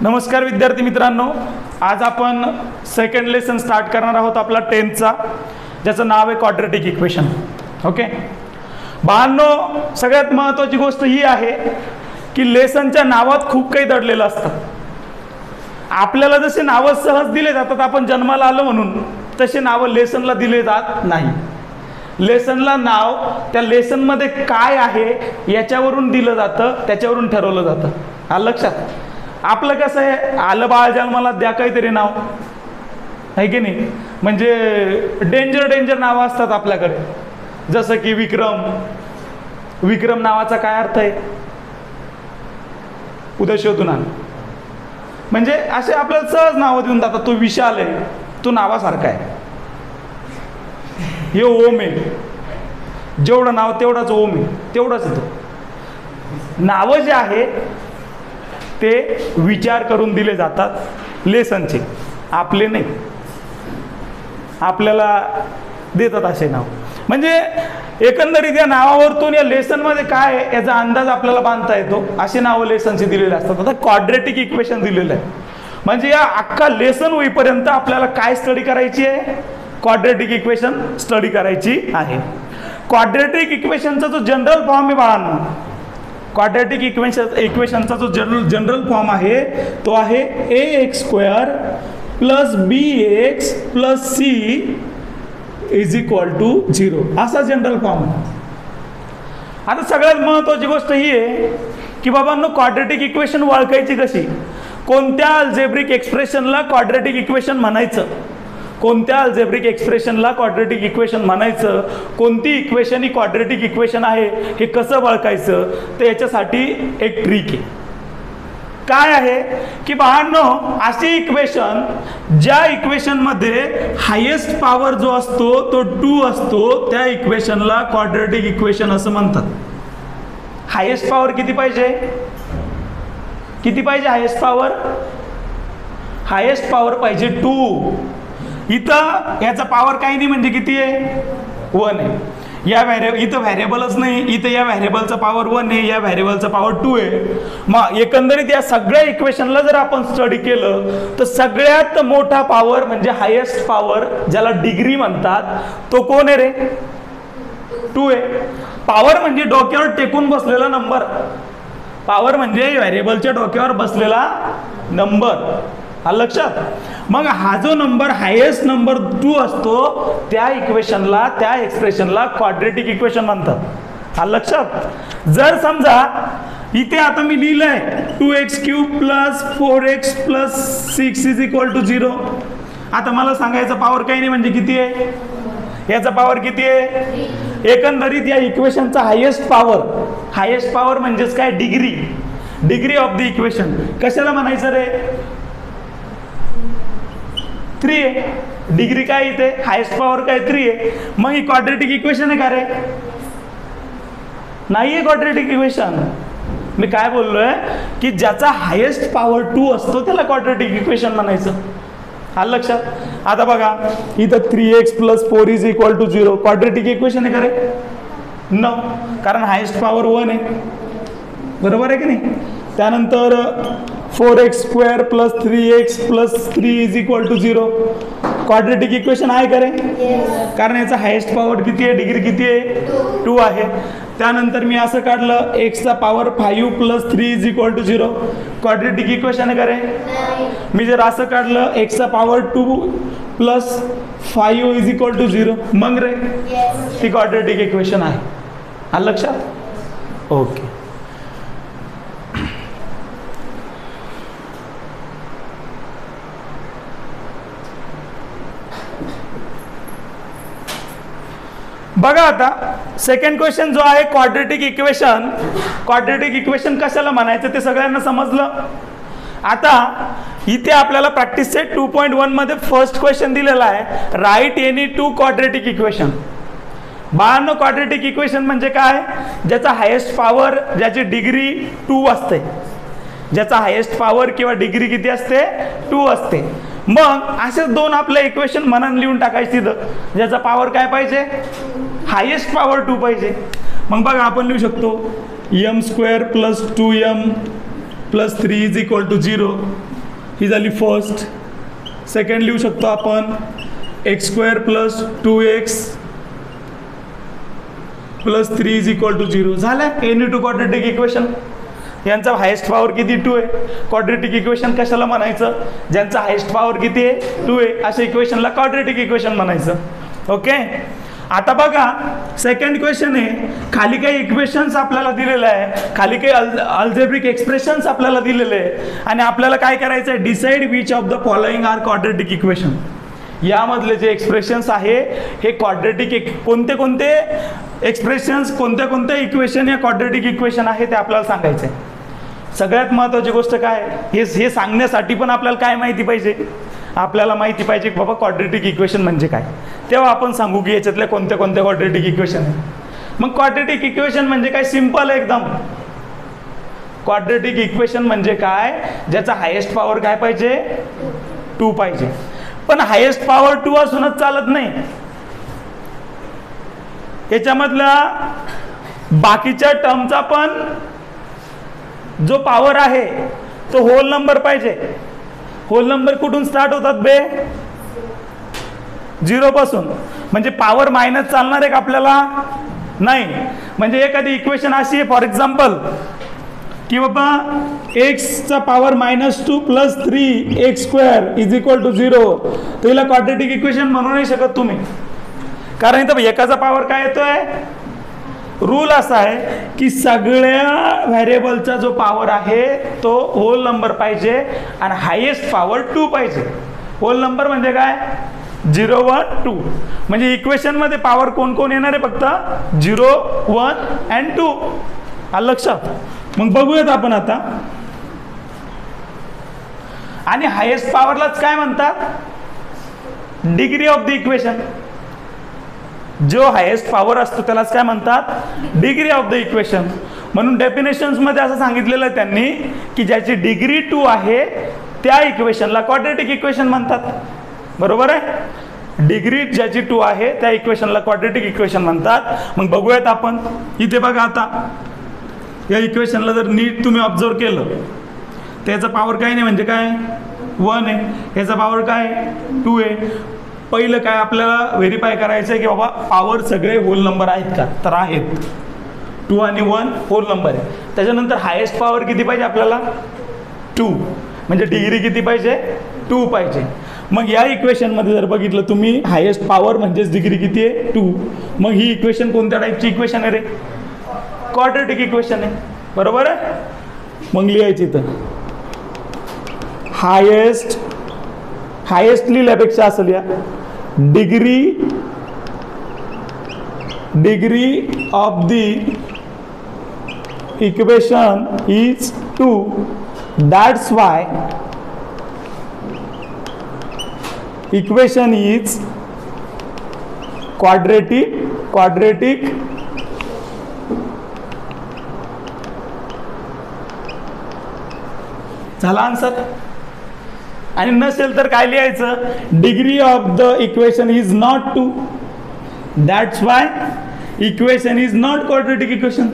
नमस्कार विद्यार्थी मित्रांनो, आज आपण सेकंड लेसन स्टार्ट करणार आहोत आपला 10th ज्याचं नाव आहे क्वाड्रेटिक इक्वेशन. ओके बाळांनो, सगळ्यात महत्त्वाची गोष्ट ही आहे की लेसनच्या नावात खूप काही दडलेलं असतं. आपल्याला जसे नावं सहज दिले जातात, आपण जन्माला आलो म्हणून, तसे नावं लेसनला दिले जात नाही. लेसनला नाव त्या लेसनमध्ये काय आहे याच्यावरून दिलं जातं, त्याच्यावरून ठरवलं जातं. आलं लक्षात? आपलं कसं आहे, आलं बाळ जन्माला द्या काहीतरी नाव, आहे की नाही? म्हणजे डेंजर नावं असतात आपल्याकडे, जसं की विक्रम. विक्रम नावाचा काय अर्थ आहे? उद्या शोधून आण. म्हणजे असे आपल्याला सहज नावं देऊन जातात. तो विशाल आहे, तो नावासारखा आहे. हे ओम आहे, जेवढं नाव तेवढाच ओम आहे, तेवढाच येतो. नावं जे आहे ते विचार करून दिले जातात लेसनचे, आपले नाही. आपल्याला देतात असे नाव. म्हणजे एकंदरीत या नावावरतून या लेसनमध्ये काय आहे याचा अंदाज आपल्याला बांधता येतो. असे नावं लेसनचे दिलेले असतात. आता क्वाड्रेटिक इक्वेशन दिलेलं आहे, म्हणजे या अख्खा लेसन होईपर्यंत आपल्याला काय स्टडी करायची आहे? क्वाड्रेटिक इक्वेशन स्टडी करायची आहे. क्वाड्रेटिक इक्वेशनचा जो जनरल फॉर्म आहे बाळांनो, क्वाड्रेटिक इक्वेशनचा जो जनरल फॉर्म आहे तो आहे ax² + bx + c = 0. असा जनरल फॉर्म आहे. आता सगळ्यात महत्त्वाची गोष्ट ही आहे की बाबांनो, क्वाड्रेटिक इक्वेशन ओळखायची कशी? कोणत्या अल्जेब्रिक एक्सप्रेशनला क्वाड्रेटिक इक्वेशन म्हणायचं? कोणत्या अल्जेब्रिक एक्सप्रेशनला क्वाड्रेटिक इक्वेशन म्हणायचं? कोणती इक्वेशन ही क्वाड्रेटिक इक्वेशन आहे हे कसं ओळखायचं? तर याच्यासाठी एक ट्रिक आहे. काय आहे की बाळांनो, अशी इक्वेशन ज्या इक्वेशनमध्ये हायेस्ट पॉवर जो असतो तो 2 असतो, त्या इक्वेशनला क्वाड्रेटिक इक्वेशन असं म्हणतात. हायेस्ट पॉवर किती पाहिजे? किती पाहिजे हायेस्ट पॉवर? हायेस्ट पॉवर पाहिजे 2. इथं याचा पॉवर काही नाही, म्हणजे किती आहे? 1 आहे. या इथं व्हॅरिएबलच नाही, इथं या व्हॅरिएबलचा पॉवर 1 आहे, या व्हॅरिएबलचा पॉवर 2 आहे. मग एकंदरीत या सगळ्या इक्वेशनला जर आपण स्टडी केलं तर सगळ्यात मोठा पॉवर म्हणजे हायेस्ट पॉवर, ज्याला डिग्री म्हणतात, तो कोण आहे रे? 2 आहे. पॉवर म्हणजे डोक्यावर टेकून बसलेला नंबर. पॉवर म्हणजे व्हॅरिएबलच्या डोक्यावर बसलेला नंबर. हा लक्षात? मग हा जो नंबर हायेस्ट नंबर 2 असतो, त्या इक्वेशनला, त्या एक्सप्रेशनला क्वाड्रेटिक इक्वेशन म्हणतात. हा लक्षात? जर समजा इथे आता मी लिहिलंय 2x³ + 4x + 6 = 0. आता मला सांगायचं पॉवर काही नाही, म्हणजे किती आहे? याचा पॉवर किती आहे? एकंदरीत या इक्वेशनचा हायेस्ट पॉवर म्हणजेच काय? Degree of the equation. कशाला म्हणायचं रे? 3 आहे. डिग्री काय इथे? हायेस्ट पॉवर काय? 3 आहे. मग ही क्वाड्रेटिक इक्वेशन आहे का रे? नाही आहे क्वाड्रेटिक इक्वेशन. मी काय बोललोय की ज्याचा हायेस्ट पॉवर 2 असतो त्याला क्वाड्रेटिक इक्वेशन म्हणायचं. आलं लक्षात? आता बघा इथं 3x + 4 = 0 क्वाड्रेटिक इक्वेशन आहे का रे? नो, कारण हायेस्ट पॉवर 1 आहे. बरोबर आहे की नाही? त्यानंतर 4x² + 3x + 3 = 0 क्वाड्रेटिक इक्वेशन आहे का रे? कारण याचा हायेस्ट पॉवर किती आहे? डिग्री किती आहे? 2 आहे. त्यानंतर मी असं काढलं x⁻⁵ + 3 = 0 क्वाड्रेटिक इक्वेशन आहे का रे? मी जर असं काढलं x⁻² + 5 = 0, मग रे ती क्वाड्रेटिक इक्वेशन आहे. आलं लक्षात? ओके. बघा आता सेकंड क्वेश्चन जो आहे क्वाड्रेटिक इक्वेशन कशाला म्हणायचं ते सगळ्यांना समजलं. आता इथे आपल्याला प्रॅक्टिस सेट 2.1 मध्ये फर्स्ट क्वेश्चन दिलेला आहे, राईट एनी 2 क्वाड्रेटिक इक्वेशन. बाळांनो, क्वाड्रेटिक इक्वेशन म्हणजे काय? ज्याचा हायेस्ट पॉवर, ज्याची डिग्री 2 असते. ज्याचा हायेस्ट पॉवर किंवा डिग्री किती असते? 2 असते. मग असे 2 आपले इक्वेशन म्हणून लिहून टाकायचे तिथं. ज्याचा पॉवर काय पाहिजे? हायेस्ट पॉवर 2 पाहिजे. मग बघा आपण लिहू शकतो m² + 2m + 3 = 0. ही झाली फर्स्ट. सेकंड लिहू शकतो आपण x² plus 2x plus 3 is equal to 0. झालं एनी टू क्वाड्रेटिक इक्वेशन. यांचा हायेस्ट पॉवर किती 2 आहे. क्वाड्रेटिक इक्वेशन कशाला म्हणायचं, ज्यांचा हायेस्ट पॉवर किती आहे 2 आहे अशा इक्वेशनला क्वाड्रेटिक इक्वेशन म्हणायचं. ओके. आता बघा सेकंड क्वेश्चन आहे. खाली काही इक्वेशन्स आपल्याला दिलेले आहे, खाली काही अल्जेब्रिक एक्सप्रेशन्स आपल्याला दिलेले आहे आणि आपल्याला काय करायचं आहे, decide which of the following are quadratic equation. यामधले जे एक्सप्रेशन्स आहे हे क्वाड्रेटिक, कोणते कोणते एक्सप्रेशन्स, कोणत्या कोणत्या इक्वेशन या क्वाड्रेटिक इक्वेशन आहे ते आपल्याला सांगायचं आहे. सगळ्यात महत्त्वाची गोष्ट काय, हे सांगण्यासाठी पण आपल्याला काय माहिती पाहिजे, आपल्याला माहिती पाहिजे की बाबा क्वाड्रेटिक इक्वेशन म्हणजे काय. तेव्हा आपण सांगू की याच्यातल्या कोणत्या कोणत्या क्वाड्रेटिक इक्वेशन आहे. मग क्वाड्रेटिक इक्वेशन म्हणजे काय, सिंपल आहे एकदम. क्वाड्रेटिक इक्वेशन म्हणजे काय, ज्याचा हायेस्ट पॉवर काय पाहिजे 2 पाहिजे. पण हायेस्ट पॉवर 2 असूनच चालत नाही, याच्यामधला बाकीच्या टर्मचा पण जो पॉवर आहे तो होल नंबर पाहिजे. होल नंबर कुठून स्टार्ट होतात बे, 0 पासून. म्हणजे पॉवर मायनस चालणार आहे का आपल्याला, नाही. म्हणजे एखादी इक्वेशन अशी आहे फॉर एक्झाम्पल की बाबा एक्सचा power -2 plus 3x² is equal to 0, तर हिला क्वाड्रेटिक इक्वेशन म्हणू नाही शकत तुम्ही, कारण इथं एकाचा पॉवर काय येतोय. रूल असा आहे की सगळ्या व्हेरिएबलचा जो पॉवर आहे तो होल नंबर पाहिजे आणि हायेस्ट पॉवर 2 पाहिजे. होल नंबर म्हणजे काय 0, 1, 2. म्हणजे इक्वेशन मध्ये पॉवर कोण कोण येणार आहे, फक्त 0, 1 and 2. आलं लक्षात. मग बघूयात आपण आता. आणि हायेस्ट पॉवरलाच काय म्हणतात, डिग्री ऑफ द इक्वेशन. जो हायेस्ट पॉवर असतो त्यालाच काय म्हणतात, डिग्री ऑफ द इक्वेशन. म्हणून डेफिनेशन्स मध्ये असं सांगितलेलं आहे त्यांनी की ज्याची डिग्री 2 आहे त्या इक्वेशनला क्वाड्रेटिक इक्वेशन म्हणतात. बरोबर आहे. डिग्री ज्याची 2 आहे त्या इक्वेशनला क्वाड्रेटिक इक्वेशन म्हणतात. मग बघूयात आपण. इथे बघा आता या इक्वेशनला जर नीट तुम्ही ऑब्झर्व केलं त्याचा पॉवर काय नाही, म्हणजे काय 1 आहे, याचा पॉवर काय 2 आहे. पहिलं काय आपल्याला व्हेरीफाय करायचं आहे की बाबा पॉवर सगळे होल नंबर आहेत का, तर आहेत. 2 आणि 1 होल नंबर आहे. त्याच्यानंतर हायेस्ट पॉवर किती पाहिजे आपल्याला 2, म्हणजे डिग्री किती पाहिजे 2 पाहिजे. मग या इक्वेशनमध्ये जर बघितलं तुम्ही हायेस्ट पॉवर म्हणजेच डिग्री किती आहे 2. मग ही इक्वेशन कोणत्या टाईपची इक्वेशन आहे रे, क्वाड्रेटिक इक्वेशन आहे. बरोबर आहे. मग लिहायची तर हायेस्ट लिहिल्यापेक्षा असं लिहा, degree of the equation is 2. That's why equation is quadratic झाला आन्सर. आणि नसेल तर काय लिहायचं, degree of the equation is not 2. That's why equation is not quadratic equation.